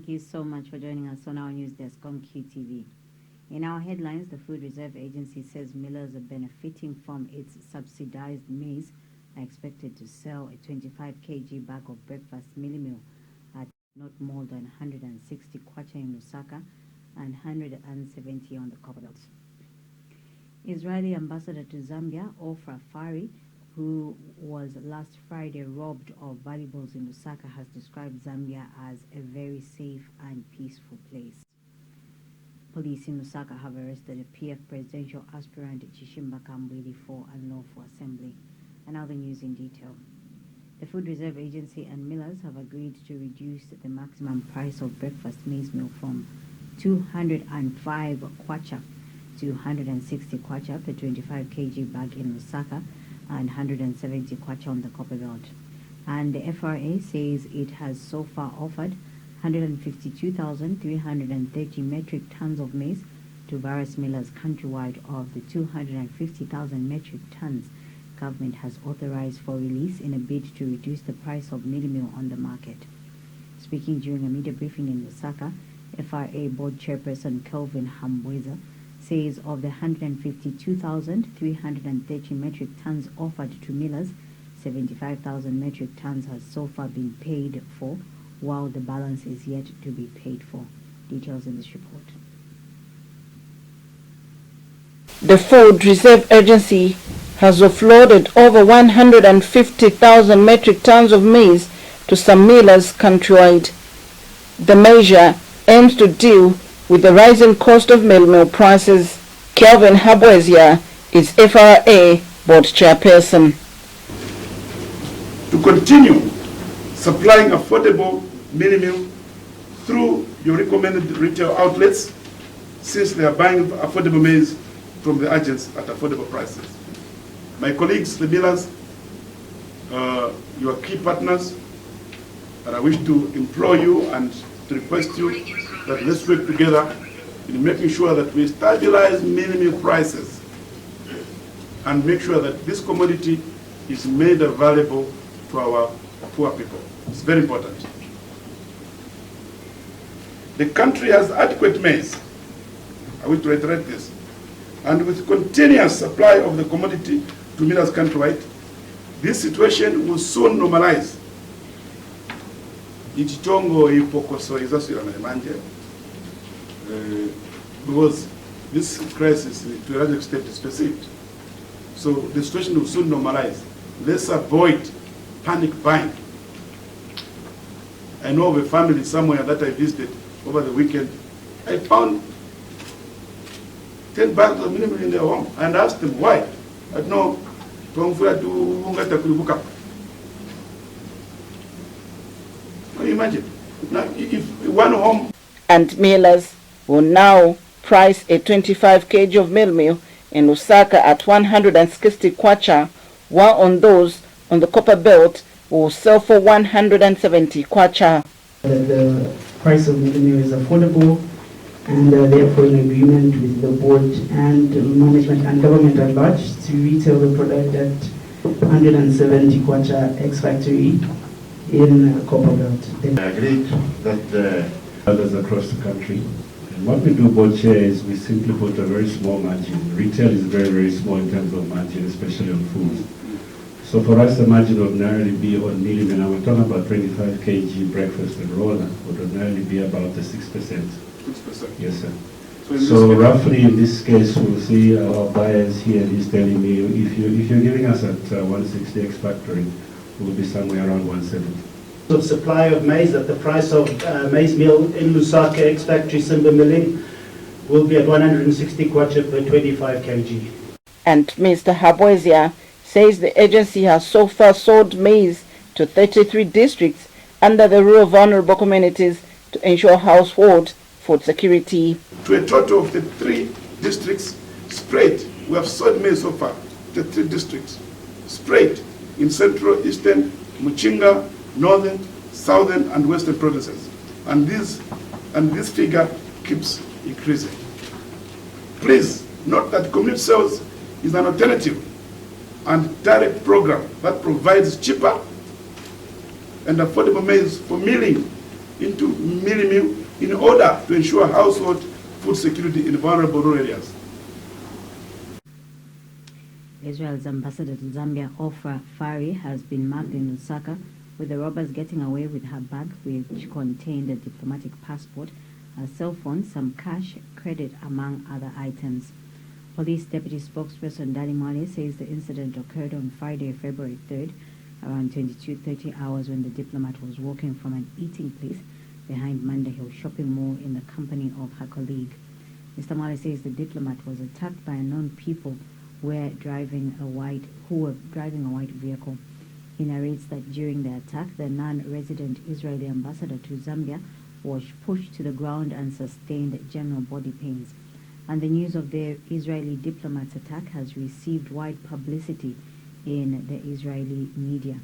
Thank you so much for joining us on our news desk on QTV. In our headlines, the Food Reserve Agency says millers are benefiting from its subsidized maize are expected to sell a 25 kg bag of breakfast mealie meal at not more than 160 kwacha in Lusaka and 170 on the Copperbelt. Israeli ambassador to Zambia, Ofra Fari, who was last Friday robbed of valuables in Lusaka, has described Zambia as a very safe and peaceful place. Police in Lusaka have arrested a PF presidential aspirant Chishimba Kambwili for unlawful assembly. And now the news in detail. The Food Reserve Agency and millers have agreed to reduce the maximum price of breakfast maize meal from 205 kwacha to 160 kwacha per 25 kg bag in Lusaka and 170 kwacha on the Copperbelt. And the FRA says it has so far offered 152,330 metric tons of maize to various millers countrywide of the 250,000 metric tons government has authorized for release in a bid to reduce the price of mealie meal on the market. Speaking during a media briefing in Lusaka, FRA board chairperson Kelvin Hambweza says of the 152,330 metric tons offered to millers, 75,000 metric tons has so far been paid for, while the balance is yet to be paid for. Details in this report. The Food Reserve Agency has offloaded over 150,000 metric tons of maize to some millers countrywide. The measure aims to deal with the rising cost of meal prices. Kelvin Habwezia is FRA board chairperson. To continue supplying affordable mealie meal through your recommended retail outlets, since they are buying affordable maize from the agents at affordable prices. My colleagues, the millers, you are key partners, and I wish to implore you and to request you that let's work together in making sure that we stabilize mealie meal prices and make sure that this commodity is made available to our poor people. It's very important. The country has adequate maize. I wish to reiterate this. And with continuous supply of the commodity to millers countrywide, this situation will soon normalize. Because this crisis to a large extent is perceived. So the situation will soon normalize. Let's avoid panic buying. I know of a family somewhere that I visited over the weekend. I found 10 bags of minimum in their home and asked them why. I know. Can you imagine? Now, if one home. And millers will now price a 25 kg of meal in Lusaka at 160 kwacha, while on those on the Copperbelt will sell for 170 kwacha. The price of meal is affordable, and therefore in agreement with the board and management and government at large to retail the product at 170 kwacha ex-factory in Copperbelt. I agreed that others across the country. And what we do both here is we simply put a very small margin. Retail is very, very small in terms of margin, especially on food. So for us, the margin would ordinarily be on mealie meal. Now we're talking about 25 kg breakfast and roller would ordinarily be about the 6%. 6%? Yes, sir. So roughly in this case, we'll see our buyers here, he's telling me, if you're giving us at 160 ex-factory, we'll be somewhere around 170. Of supply of maize at the price of maize meal in Lusaka ex-factory Simba Milling will be at 160 kwacha per 25 kg. And Mr. Habwezia says the agency has so far sold maize to 33 districts under the rule of vulnerable communities to ensure household food security. To a total of the 3 districts spread, we have sold maize so far, the 3 districts spread in central, eastern, Muchinga, northern, southern, and western provinces. And this figure keeps increasing. Please note that community sales is an alternative and direct program that provides cheaper and affordable maize for milling into mini meal in order to ensure household food security in vulnerable rural areas. Israel's ambassador to Zambia, Ofra Fari, has been mugged in Lusaka, with the robbers getting away with her bag, which contained a diplomatic passport, a cell phone, some cash, credit, among other items. Police Deputy Spokesperson Danny Male says the incident occurred on Friday, February 3rd, around 22:30 hours, when the diplomat was walking from an eating place behind Manda Hill Shopping Mall in the company of her colleague. Mr. Male says the diplomat was attacked by unknown people who were driving a white vehicle. He narrates that during the attack, the non-resident Israeli ambassador to Zambia was pushed to the ground and sustained general body pains. And the news of the Israeli diplomat's attack has received wide publicity in the Israeli media.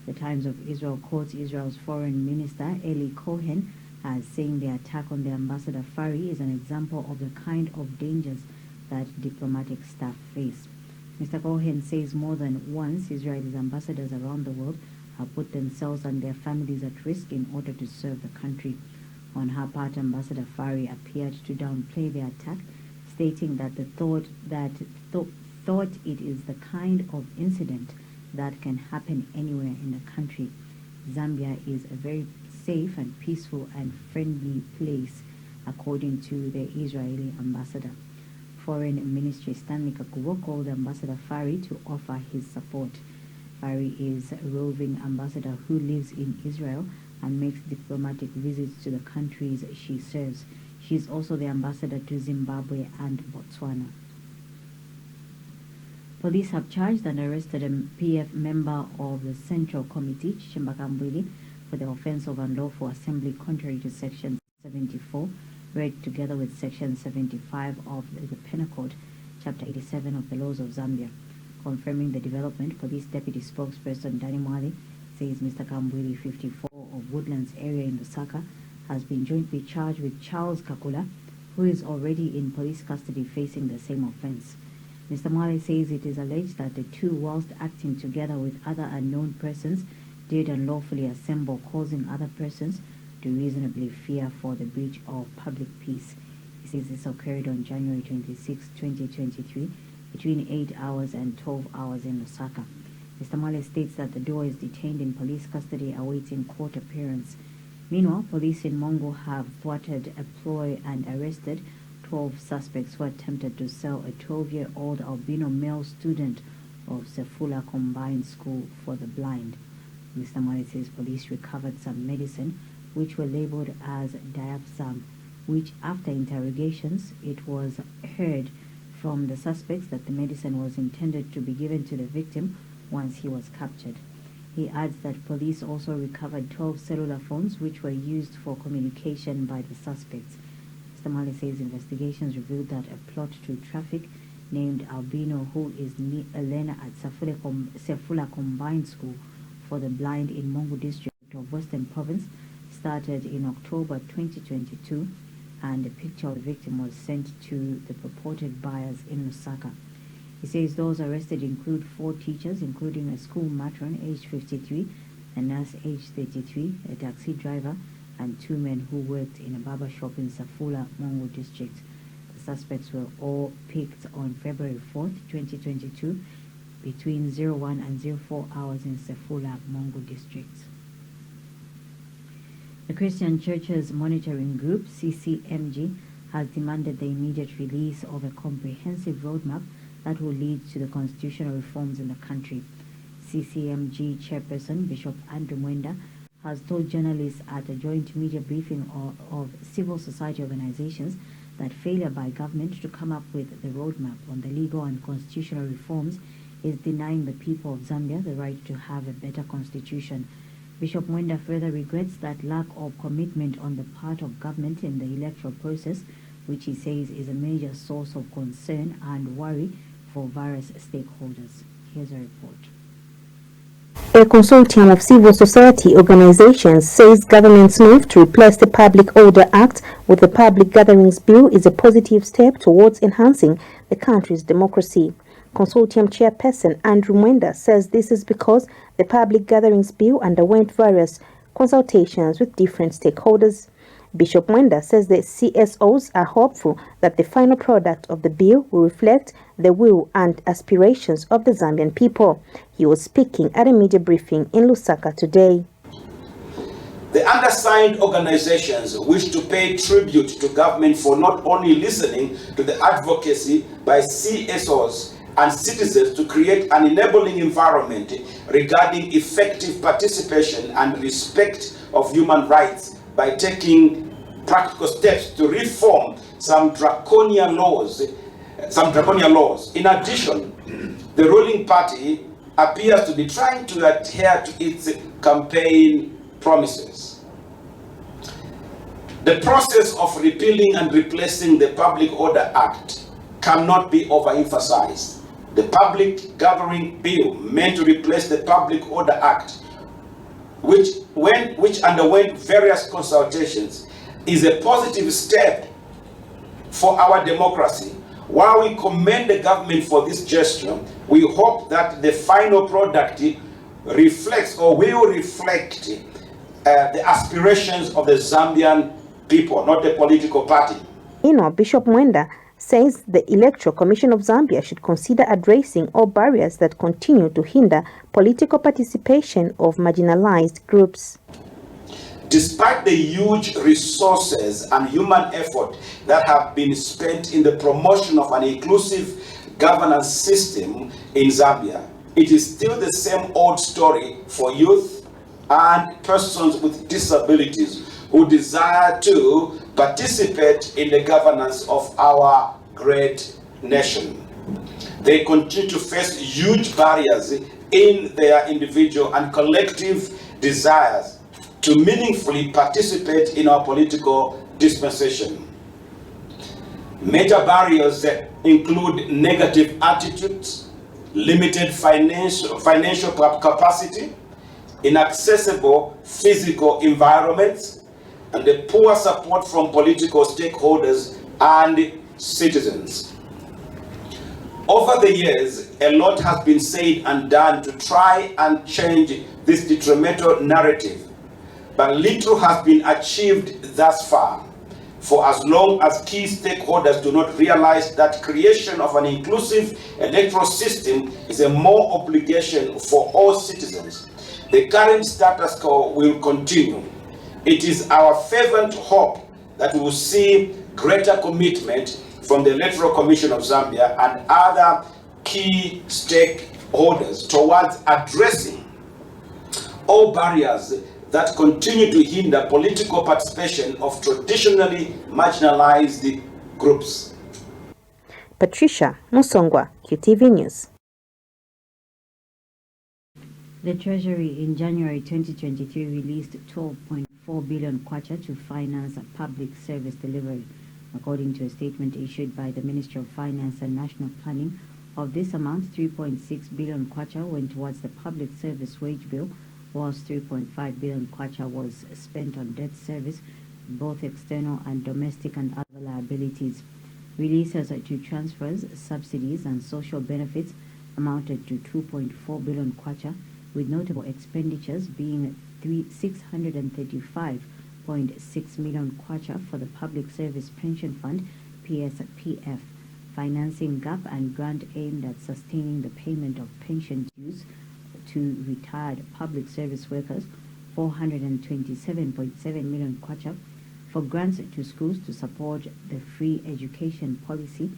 The Times of Israel quotes Israel's foreign minister Eli Cohen as saying the attack on the ambassador Fari is an example of the kind of dangers that diplomatic staff face. Mr. Cohen says more than once Israeli ambassadors around the world have put themselves and their families at risk in order to serve the country. On her part, Ambassador Fari appeared to downplay the attack, stating that thought it is the kind of incident that can happen anywhere in the country. Zambia is a very safe and peaceful and friendly place, according to the Israeli ambassador. Foreign Ministry Stanley Kakubo called Ambassador Fari to offer his support. Fari is a roving ambassador who lives in Israel and makes diplomatic visits to the countries she serves. She is also the ambassador to Zimbabwe and Botswana. Police have charged and arrested a PF member of the Central Committee, Chichimba Kambwili, for the offense of unlawful assembly contrary to Section 74, read together with Section 75 of the Penal Code, Chapter 87 of the Laws of Zambia. Confirming the development, Police Deputy Spokesperson Danny Mwale says Mr. Kambwili, 54, of Woodlands area in Lusaka, has been jointly charged with Charles Kakula, who is already in police custody facing the same offense. Mr. Mwale says it is alleged that the two, whilst acting together with other unknown persons, did unlawfully assemble, causing other persons to reasonably fear for the breach of public peace. He says this occurred on January 26, 2023, between 8 hours and 12 hours in Lusaka. Mr. Mwale states that the duo is detained in police custody awaiting court appearance. Meanwhile, police in Mongo have thwarted a ploy and arrested 12 suspects who attempted to sell a 12-year-old albino male student of Sefula Combined School for the Blind. Mr. Mwale says police recovered some medicine which were labeled as diapsam, which after interrogations it was heard from the suspects that the medicine was intended to be given to the victim once he was captured. He adds that police also recovered 12 cellular phones which were used for communication by the suspects. Mr. Mwale says investigations revealed that a plot to traffic named Albino, who is a learner at Sefula Combined School for the Blind in Mongo district of Western Province, started in October 2022, and a picture of the victim was sent to the purported buyers in Lusaka. He says those arrested include 4 teachers, including a school matron aged 53, a nurse aged 33, a taxi driver, and 2 men who worked in a barber shop in Sefula, Mongo district. The suspects were all picked on February 4th, 2022, between 01 and 04 hours in Sefula, Mongo district. The Christian Churches Monitoring Group, CCMG, has demanded the immediate release of a comprehensive roadmap that will lead to the constitutional reforms in the country. CCMG chairperson Bishop Andrew Mwenda has told journalists at a joint media briefing of civil society organizations that failure by government to come up with the roadmap on the legal and constitutional reforms is denying the people of Zambia the right to have a better constitution. Bishop Mwenda further regrets that lack of commitment on the part of government in the electoral process, which he says is a major source of concern and worry for various stakeholders. Here's a report. A consortium of civil society organizations says government's move to replace the Public Order Act with the Public Gatherings Bill is a positive step towards enhancing the country's democracy. Consortium chairperson Andrew Mwenda says this is because the Public Gatherings Bill underwent various consultations with different stakeholders. Bishop Mwenda says the CSOs are hopeful that the final product of the bill will reflect the will and aspirations of the Zambian people. He was speaking at a media briefing in Lusaka today. The undersigned organizations wish to pay tribute to government for not only listening to the advocacy by CSOs and citizens to create an enabling environment regarding effective participation and respect of human rights by taking practical steps to reform some draconian laws. In addition, the ruling party appears to be trying to adhere to its campaign promises. The process of repealing and replacing the Public Order Act cannot be overemphasized. The Public Gathering Bill, meant to replace the Public Order Act, which underwent various consultations, is a positive step for our democracy. While we commend the government for this gesture, we hope that the final product reflects or will reflect the aspirations of the Zambian people, not the political party. Bishop Mwenda says the Electoral Commission of Zambia should consider addressing all barriers that continue to hinder political participation of marginalized groups. Despite the huge resources and human effort that have been spent in the promotion of an inclusive governance system in Zambia, it is still the same old story for youth and persons with disabilities who desire to participate in the governance of our great nation. They continue to face huge barriers in their individual and collective desires to meaningfully participate in our political dispensation. Major barriers include negative attitudes, limited financial capacity, inaccessible physical environments, and the poor support from political stakeholders and citizens. Over the years, a lot has been said and done to try and change this detrimental narrative, but little has been achieved thus far. For as long as key stakeholders do not realize that creation of an inclusive electoral system is a moral obligation for all citizens, the current status quo will continue. It is our fervent hope that we will see greater commitment from the Electoral Commission of Zambia and other key stakeholders towards addressing all barriers that continue to hinder political participation of traditionally marginalized groups. Patricia Musongwa, QTV News. The Treasury in January 2023 released 12.4 billion kwacha to finance public service delivery. According to a statement issued by the Ministry of Finance and National Planning, of this amount, 3.6 billion kwacha went towards the public service wage bill, whilst 3.5 billion kwacha was spent on debt service, both external and domestic, and other liabilities. Releases to transfers, subsidies, and social benefits amounted to 2.4 billion kwacha, with notable expenditures being 635.6 million kwacha for the Public Service Pension Fund, PSPF, financing gap and grant aimed at sustaining the payment of pension dues to retired public service workers, 427.7 million kwacha, for grants to schools to support the free education policy,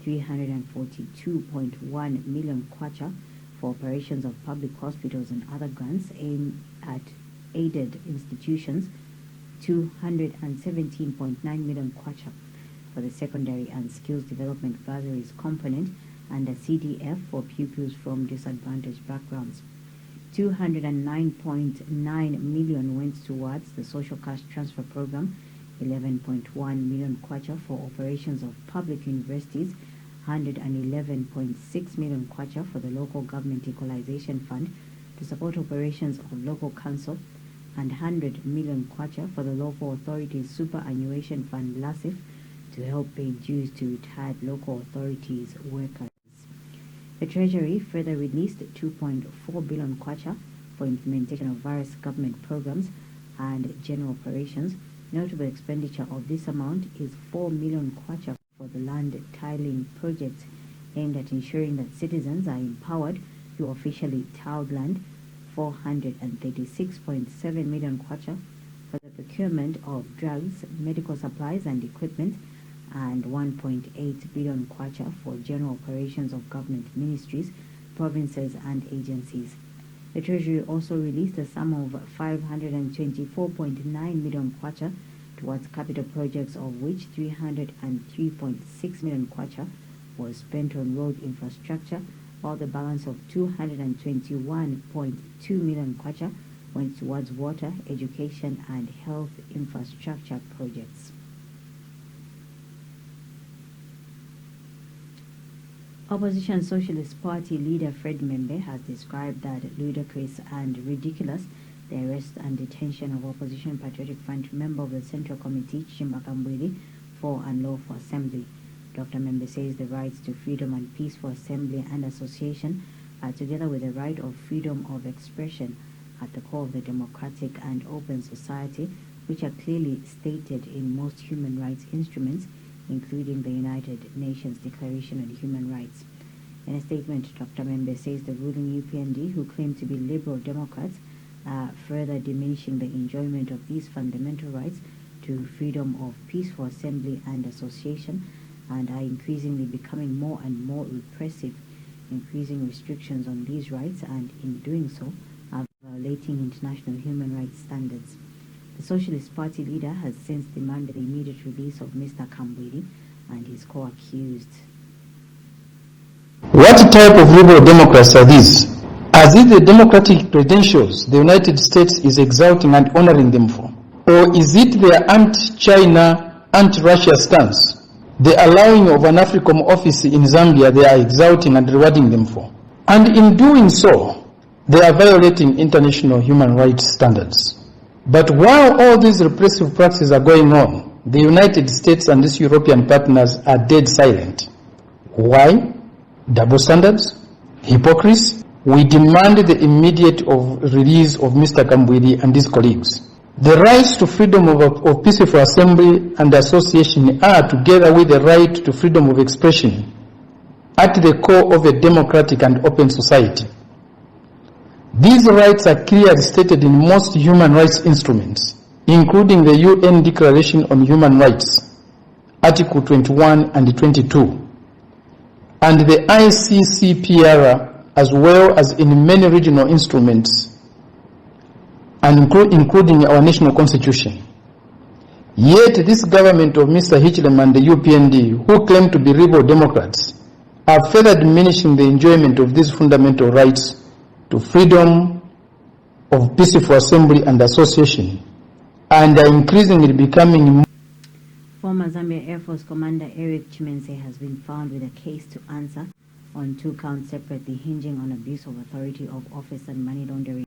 342.1 million kwacha, for operations of public hospitals and other grants aimed at aided institutions, 217.9 million kwacha, for the secondary and skills development bursaries component under CDF for pupils from disadvantaged backgrounds. 209.9 million went towards the social cash transfer program, 11.1 million kwacha for operations of public universities, 111.6 million kwacha for the local government equalization fund to support operations of local council, and 100 million kwacha for the local authorities superannuation fund LASIF to help pay dues to retired local authorities workers. The Treasury further released 2.4 billion kwacha for implementation of various government programs and general operations. Notable expenditure of this amount is 4 million kwacha for the land tiling project aimed at ensuring that citizens are empowered to officially tiled land, 436.7 million kwacha for the procurement of drugs, medical supplies and equipment, and 1.8 billion kwacha for general operations of government ministries, provinces and agencies. The Treasury also released a sum of 524.9 million kwacha towards capital projects, of which 303.6 million kwacha was spent on road infrastructure, while the balance of 221.2 million kwacha went towards water, education and health infrastructure projects. Opposition Socialist Party leader Fred Membe has described that ludicrous and ridiculous the arrest and detention of Opposition Patriotic Front member of the Central Committee, Chimba Kambwili, for unlawful assembly. Dr. Membe says the rights to freedom and peaceful assembly and association are, together with the right of freedom of expression, at the core of the democratic and open society, which are clearly stated in most human rights instruments, including the United Nations Declaration on Human Rights. In a statement, Dr. Membe says the ruling UPND, who claim to be liberal Democrats, are further diminishing the enjoyment of these fundamental rights to freedom of peaceful assembly and association, and are increasingly becoming more and more repressive, increasing restrictions on these rights, and in doing so are violating international human rights standards. The Socialist Party leader has since demanded the immediate release of Mr. Kambwili and his co-accused. What type of liberal democrats are these? Are these the democratic credentials the United States is exalting and honoring them for? Or is it their anti-China, anti-Russia stance, the allowing of an AFRICOM office in Zambia they are exalting and rewarding them for? And in doing so, they are violating international human rights standards. But while all these repressive practices are going on, the United States and its European partners are dead silent. Why? Double standards? Hypocrisy? We demand the immediate release of Mr. Kambwili and his colleagues. The rights to freedom of peaceful assembly and association are, together with the right to freedom of expression, at the core of a democratic and open society. These rights are clearly stated in most human rights instruments, including the UN Declaration on Human Rights, Article 21 and 22, and the ICCPR, as well as in many regional instruments, and including our national constitution. Yet this government of Mr. Hichilema and the UPND, who claim to be liberal democrats, are further diminishing the enjoyment of these fundamental rights to freedom of peaceful assembly and association, and are increasingly becoming. Former Zambia Air Force Commander Eric Chimense has been found with a case to answer on 2 counts separately, hinging on abuse of authority of office and money laundering.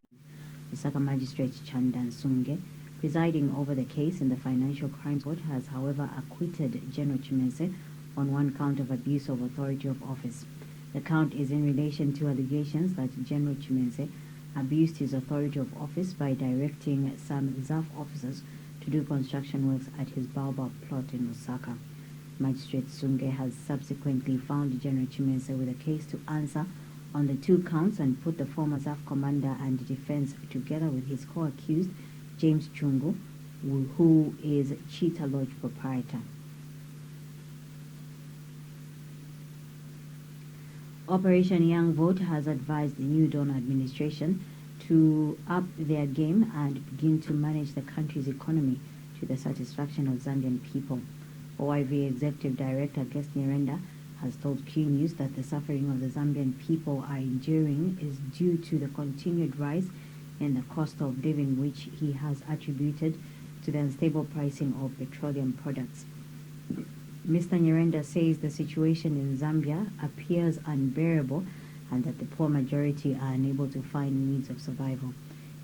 Lusaka Magistrate Chandan Sunge, presiding over the case in the Financial Crimes Court, has however acquitted General Chimense on 1 count of abuse of authority of office. The count is in relation to allegations that General Chimense abused his authority of office by directing some ZAF officers to do construction works at his Baobab plot in Lusaka. Magistrate Sunge has subsequently found General Chimense with a case to answer on the 2 counts and put the former ZAF commander and defense together with his co-accused James Chungu, who is Cheetah Lodge proprietor. Operation Young Vote has advised the New Dawn administration to up their game and begin to manage the country's economy to the satisfaction of Zambian people. OIV Executive Director Guest Nyirenda has told Q News that the suffering of the Zambian people are enduring is due to the continued rise in the cost of living, which he has attributed to the unstable pricing of petroleum products. Mr. Nyirenda says the situation in Zambia appears unbearable and that the poor majority are unable to find means of survival.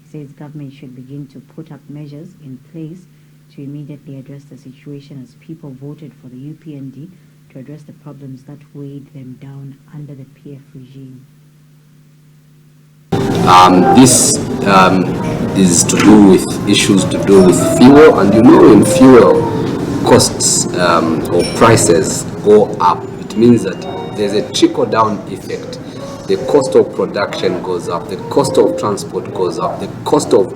He says government should begin to put up measures in place to immediately address the situation, as people voted for the UPND to address the problems that weighed them down under the PF regime. This is to do with issues to do with fuel, and you know, when fuel costs or prices go up, it means that there's a trickle-down effect. The cost of production goes up, the cost of transport goes up, the cost of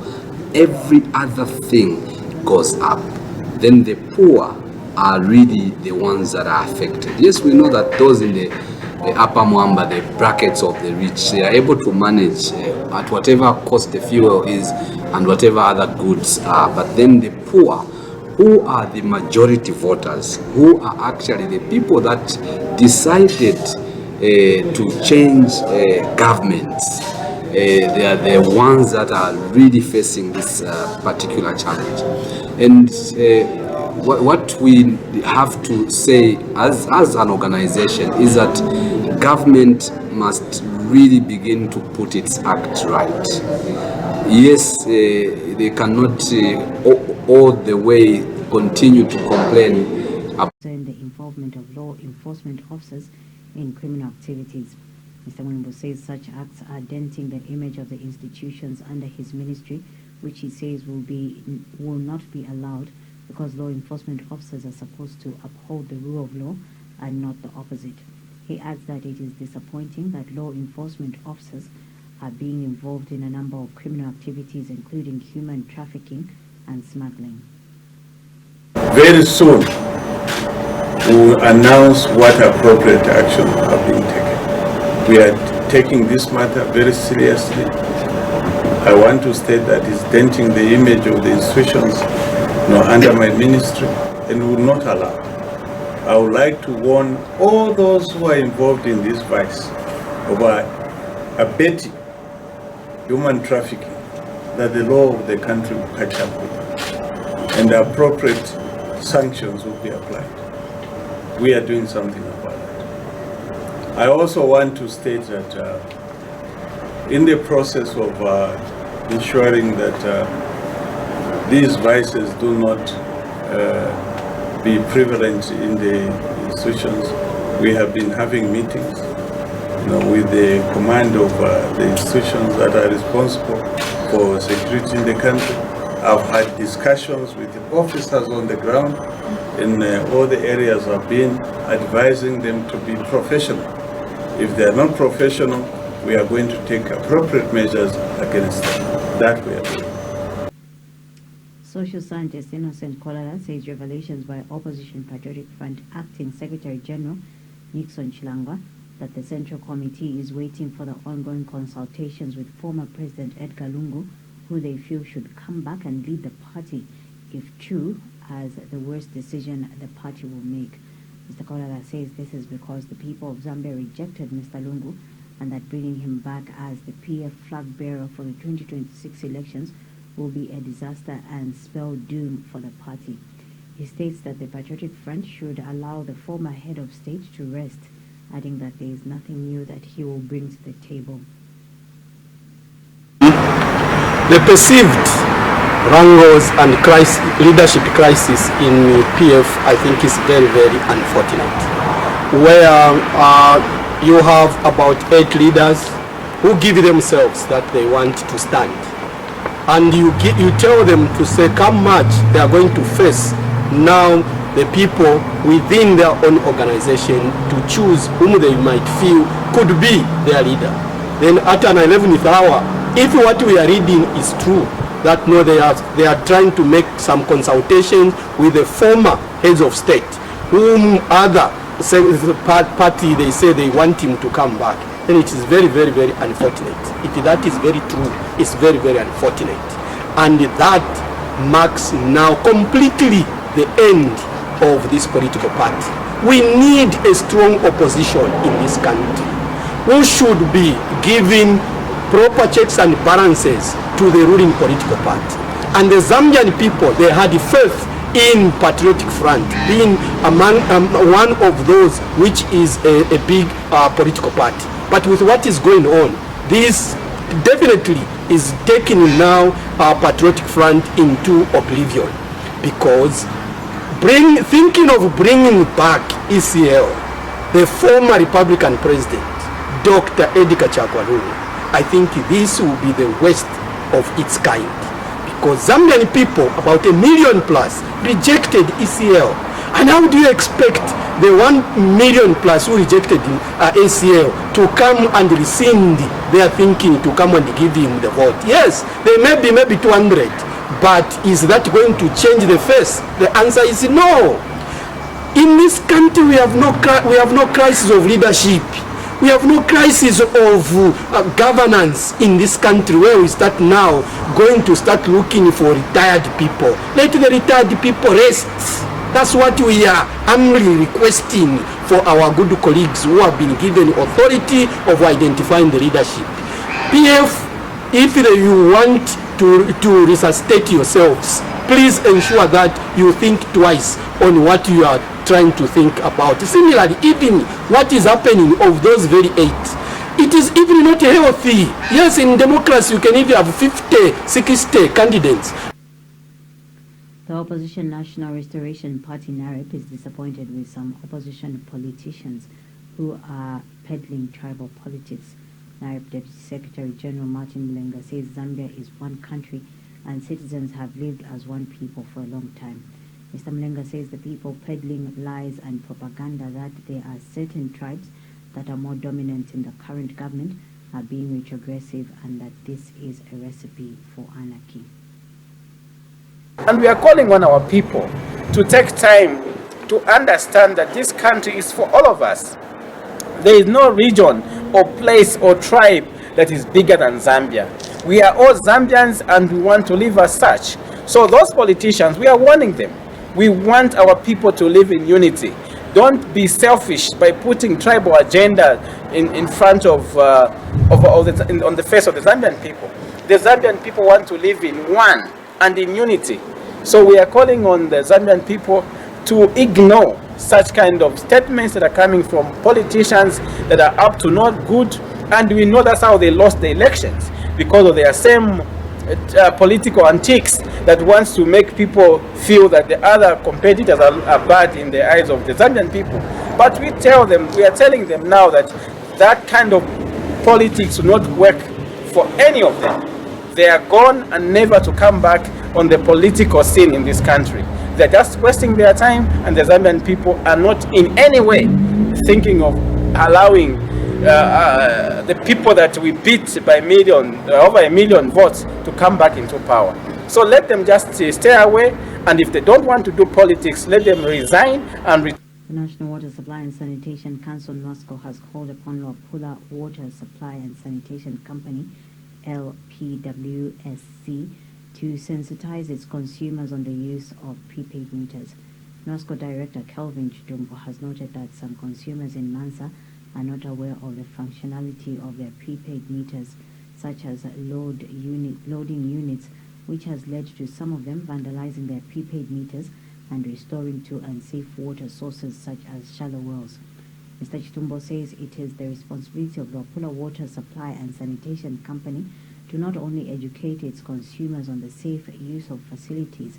every other thing goes up. Then the poor are really the ones that are affected. Yes, we know that those in the upper mwamba, the brackets of the rich, they are able to manage at whatever cost the fuel is and whatever other goods are. But then the poor, who are the majority voters, who are actually the people that decided to change governments, they are the ones that are really facing this particular challenge. And what we have to say as an organization is that government must really begin to put its act right. Yes, they cannot all the way continue to complain about the involvement of law enforcement officers in criminal activities. Mr. Mwimbo says such acts are denting the image of the institutions under his ministry, which he says will not be allowed because law enforcement officers are supposed to uphold the rule of law and not the opposite. He adds that it is disappointing that law enforcement officers are being involved in a number of criminal activities, including human trafficking and smuggling. Very soon, we will announce what appropriate actions are being taken. We are taking this matter very seriously. I want to state that it's denting the image of the institutions under my ministry, and will not allow. I would like to warn all those who are involved in this vice about abetting human trafficking, that the law of the country will catch up with them, and the appropriate sanctions will be applied. We are doing something about it. I also want to state that in the process of ensuring that these vices do not be prevalent in the institutions, we have been having meetings with the command of the institutions that are responsible for security in the country. I've had discussions with the officers on the ground in all the areas I've been, advising them to be professional. If they are not professional, we are going to take appropriate measures against them. That we are doing. Social scientist Innocent Kolala says revelations by Opposition Patriotic Front Acting Secretary General Nixon Chilangwa that the Central Committee is waiting for the ongoing consultations with former President Edgar Lungu, who they feel should come back and lead the party, if true, as the worst decision the party will make. Mr. Kolala says this is because the people of Zambia rejected Mr. Lungu, and that bringing him back as the PF flag bearer for the 2026 elections will be a disaster and spell doom for the party. He states that the Patriotic Front should allow the former head of state to rest, adding that there is nothing new that he will bring to the table. The perceived wrangles and leadership crisis in PF, I think, is very, very unfortunate. Where you have about 8 leaders who give themselves that they want to stand. And you tell them to say, come March, they are going to face now the people within their own organization to choose whom they might feel could be their leader. Then at an 11th hour, if what we are reading is true, that no, they are trying to make some consultation with the former heads of state, whom other party they say they want him to come back, then it is very, very, very unfortunate. If that is very true, it's very, very unfortunate. And that marks now completely the end of this political party. We need a strong opposition in this country who should be giving proper checks and balances to the ruling political party. And the Zambian people, they had faith in Patriotic Front, being among one of those which is a big political party. But with what is going on, this definitely is taking now Patriotic Front into oblivion, because thinking of bringing back ECL, the former Republican president, Dr. Edgar Chagwa Lungu, I think this will be the worst of its kind. because Zambian people, about 1 million plus, rejected ECL. And how do you expect the 1 million plus who rejected ACL to come and rescind their thinking to come and give him the vote? Yes, they may be maybe 200, but is that going to change the face? The answer is no. In this country, we have no crisis of leadership. We have no crisis of governance in this country where we start now going to start looking for retired people. Let the retired people rest. That's what we are humbly requesting for our good colleagues who have been given authority of identifying the leadership. PF, if you want to resuscitate yourselves, please ensure that you think twice on what you are trying to think about. Similarly, even what is happening of those very 8, it is even not healthy. Yes, in democracy you can even have 50, 60 candidates. The opposition National Restoration Party NAREP is disappointed with some opposition politicians who are peddling tribal politics. NAREP Deputy Secretary General Martin Mlenga says Zambia is one country and citizens have lived as one people for a long time. Mr. Mlenga says the people peddling lies and propaganda that there are certain tribes that are more dominant in the current government are being retrogressive and that this is a recipe for anarchy. And we are calling on our people to take time to understand that this country is for all of us. There is no region or place or tribe that is bigger than Zambia. We are all Zambians and we want to live as such. So those politicians, we are warning them. We want our people to live in unity. Don't be selfish by putting tribal agenda in front on the face of the Zambian people. The Zambian people want to live in one and in unity. So we are calling on the Zambian people to ignore such kind of statements that are coming from politicians that are up to no good, and we know that's how they lost the elections, because of their same political antics that wants to make people feel that the other competitors are bad in the eyes of the Zambian people. But we are telling them now that that kind of politics will not work for any of them. They are gone and never to come back on the political scene in this country. They're just wasting their time, and the Zambian people are not in any way thinking of allowing the people that we beat by over 1 million votes to come back into power. So let them just stay away, and if they don't want to do politics, let them resign and The National Water Supply and Sanitation Council, NWASCO, has called upon Luapula Water Supply and Sanitation Company, LPWSC, to sensitize its consumers on the use of prepaid meters. NWASCO Director Kelvin Chidumbo has noted that some consumers in Mansa are not aware of the functionality of their prepaid meters, such as loading units, which has led to some of them vandalizing their prepaid meters and restoring to unsafe water sources such as shallow wells. Mr. Chitumbo says it is the responsibility of Luapula Water Supply and Sanitation Company to not only educate its consumers on the safe use of facilities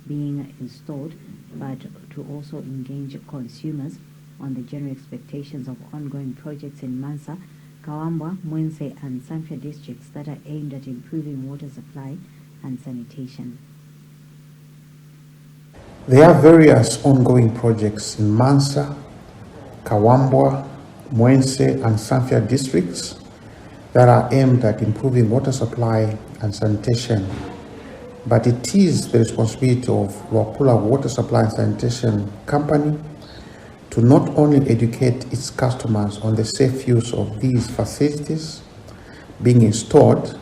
being installed, but to also engage consumers on the general expectations of ongoing projects in Mansa, Kawambwa, Mwense and Sanfia districts that are aimed at improving water supply and sanitation. There are various ongoing projects in Mansa, Kawambwa, Mwense and Sanfia districts that are aimed at improving water supply and sanitation. But it is the responsibility of Luapula Water Supply and Sanitation Company to not only educate its customers on the safe use of these facilities being installed,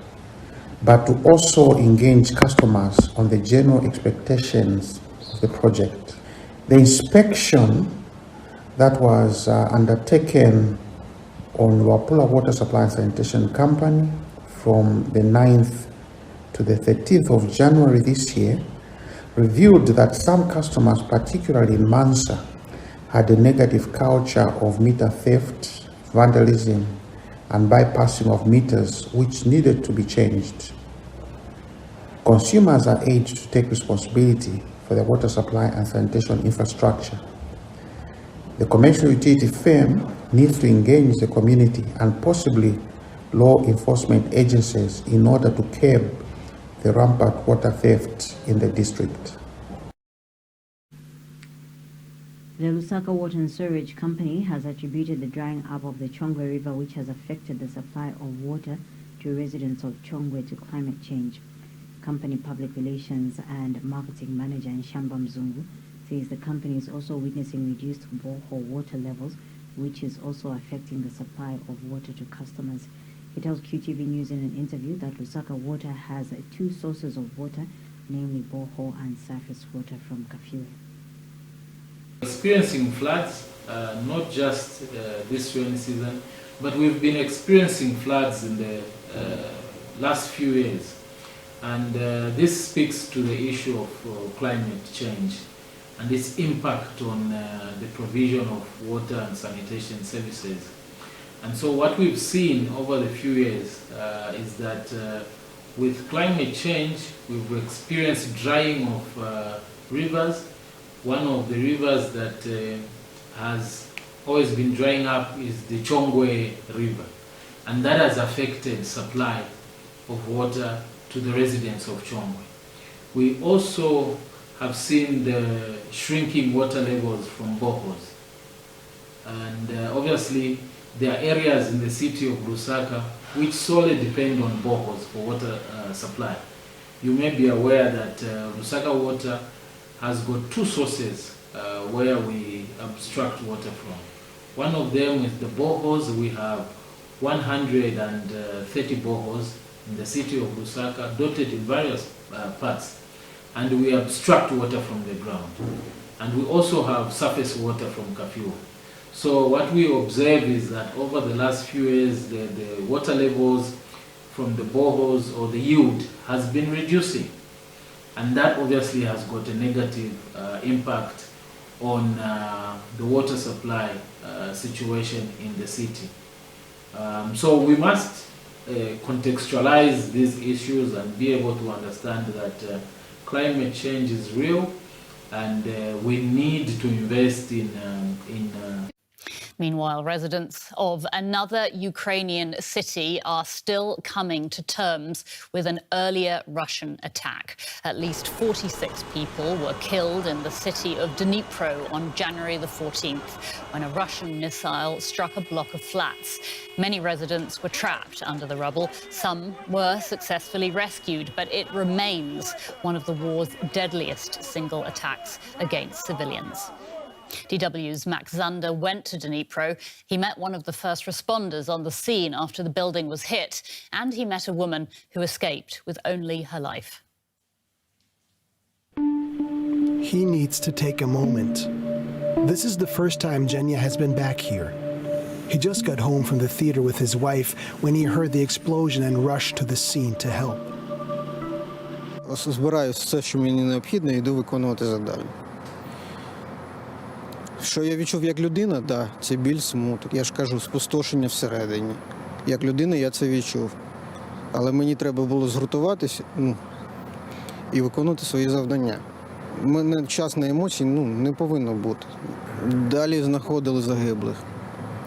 but to also engage customers on the general expectations of the project. The inspection that was undertaken on Luapula Water Supply and Sanitation Company from the 9th to the 13th of January this year revealed that some customers, particularly in Mansa, had a negative culture of meter theft, vandalism, and bypassing of meters, which needed to be changed. Consumers are urged to take responsibility for their water supply and sanitation infrastructure. The commercial utility firm needs to engage the community and possibly law enforcement agencies in order to curb the rampant water theft in the district. The Lusaka Water and Sewerage Company has attributed the drying up of the Chongwe River, which has affected the supply of water to residents of Chongwe, to climate change. Company Public Relations and Marketing Manager Nshamba Mzungu says the company is also witnessing reduced borehole water levels, which is also affecting the supply of water to customers. He tells QTV News in an interview that Lusaka Water has two sources of water, namely borehole and surface water from Kafue. Experiencing floods, not just this rainy season, but we've been experiencing floods in the last few years. And this speaks to the issue of climate change and its impact on the provision of water and sanitation services. And so what we've seen over the few years is that with climate change, we've experienced drying of rivers. One of the rivers that has always been drying up is the Chongwe River, and that has affected supply of water to the residents of Chongwe. We also have seen the shrinking water levels from boreholes, and obviously there are areas in the city of Lusaka which solely depend on boreholes for water supply. You may be aware that Lusaka Water has got two sources where we abstract water from. One of them is the boreholes. We have 130 boreholes in the city of Lusaka, dotted in various parts, and we abstract water from the ground. And we also have surface water from Kafue. So what we observe is that over the last few years, the water levels from the boreholes, or the yield, has been reducing. And that obviously has got a negative impact on the water supply situation in the city. So we must contextualize these issues and be able to understand that climate change is real, and we need to invest in Meanwhile, residents of another Ukrainian city are still coming to terms with an earlier Russian attack. At least 46 people were killed in the city of Dnipro on January the 14th when a Russian missile struck a block of flats. Many residents were trapped under the rubble. Some were successfully rescued, but it remains one of the war's deadliest single attacks against civilians. DW's Max Zander went to Dnipro. He met one of the first responders on the scene after the building was hit, and he met a woman who escaped with only her life. He needs to take a moment. This is the first time Genya has been back here. He just got home from the theater with his wife when he heard the explosion and rushed to the scene to help. Збираю все, що мені необхідно, і йду виконувати завдання. Що я відчув як людина, да, це біль, смуток. Я ж кажу, спустошення всередині. Як людина я це відчув. Але мені треба було згуртуватися і виконувати свої завдання. У мене час на емоції не повинно бути. Далі знаходили загиблих.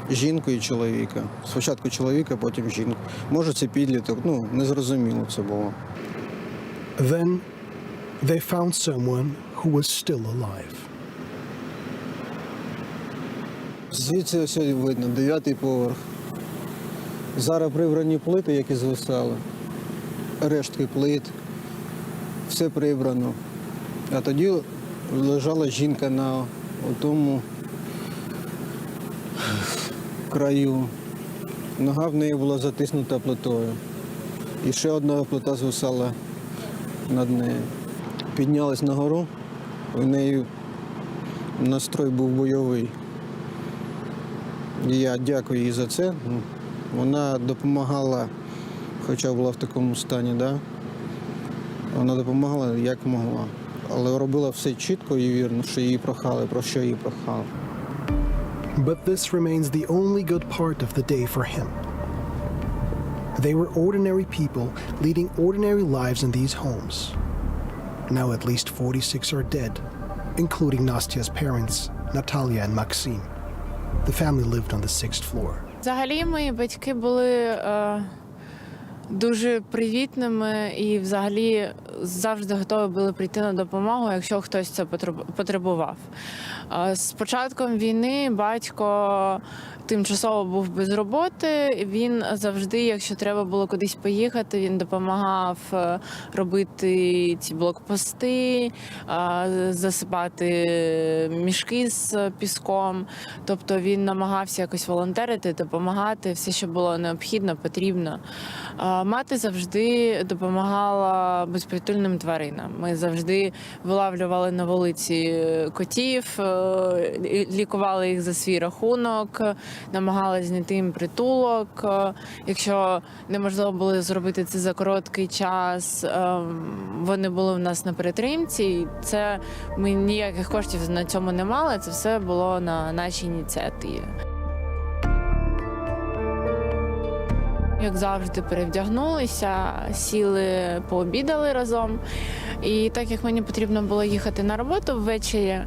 Жінку і чоловіка. Спочатку чоловіка, потім жінку. Може це підліток, незрозуміло це було. Then they found someone who was still alive. Звідси ось видно, 9-й поверх. Зараз прибрані плити, які звисали, рештки плит, все прибрано. А тоді лежала жінка на тому краю. Нога в неї була затиснута плитою. І ще одна плита звисала над нею. Піднялась нагору, у неї настрой був бойовий. І я дякую їй за це. Вона допомагала, хоча була в такому стані, да? Вона допомагала як могла. Але робила все чітко і вірно, що її прохали, про що її прохали. But this remains the only good part of the day for him. They were ordinary people leading ordinary lives in these homes. Now at least 46 are dead, including Nastya's parents, Natalia and Maxim. The family lived on the 6th floor. Взагалі, мої батьки були дуже привітними і взагалі завжди готові були прийти на допомогу, якщо хтось це потребував. З початком війни батько тимчасово був без роботи. Він завжди, якщо треба було кудись поїхати, він допомагав робити ці блокпости, засипати мішки з піском. Тобто він намагався якось волонтерити, допомагати, все, що було необхідно, потрібно. Мати завжди допомагала безпритульним тваринам. Ми завжди вилавлювали на вулиці котів, лікували їх за свій рахунок, намагалися знайти їм притулок. Якщо неможливо було зробити це за короткий час, вони були в нас на перетримці. Це ми ніяких коштів на цьому не мали, це все було на нашій ініціативі. Як завжди, перевдягнулися, сіли, пообідали разом. І так як мені потрібно було їхати на роботу ввечері,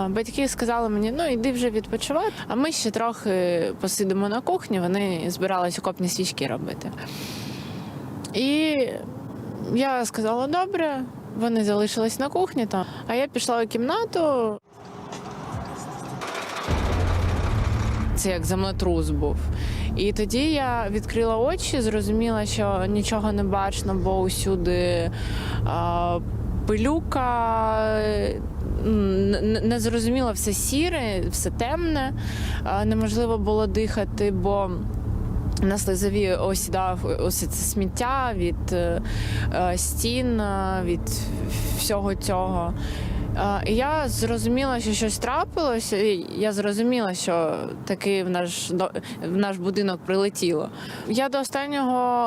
батьки сказали мені, ну йди вже відпочивати, а ми ще трохи посидимо на кухні, вони збирались окопні свічки робити. І я сказала, добре, вони залишились на кухні там, а я пішла у кімнату. Це як землетрус був. І тоді я відкрила очі, зрозуміла, що нічого не бачно, бо усюди пилюка, незрозуміло, все сіре, все темне, неможливо було дихати, бо на слизові осідав ось це сміття від стін, від всього цього. І я зрозуміла, що щось трапилось, і я зрозуміла, що таки в наш будинок прилетіло. Я до останнього